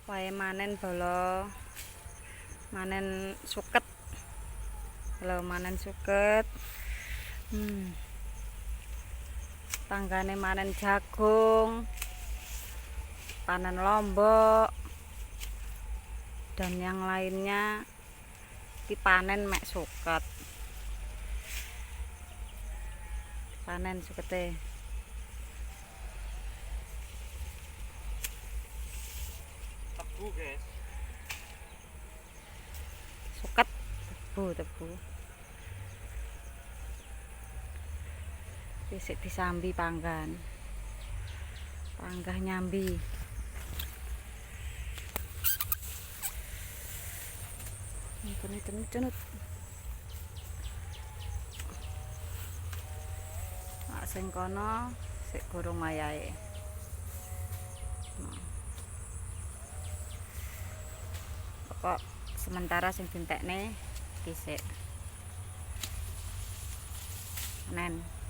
Wae manen bala manen suket. Kalau manen suket. Tanggane manen jagung, panen lombok, dan yang lainnya dipanen mek suket. Panen sukete. Tebu, guys. Suket tebu. Sik disambi panggan. Panggah nyambi. Cenut. Nek sing kono sik gorong wayahe. Pokok sementara sing dintekne dhisik. Panen.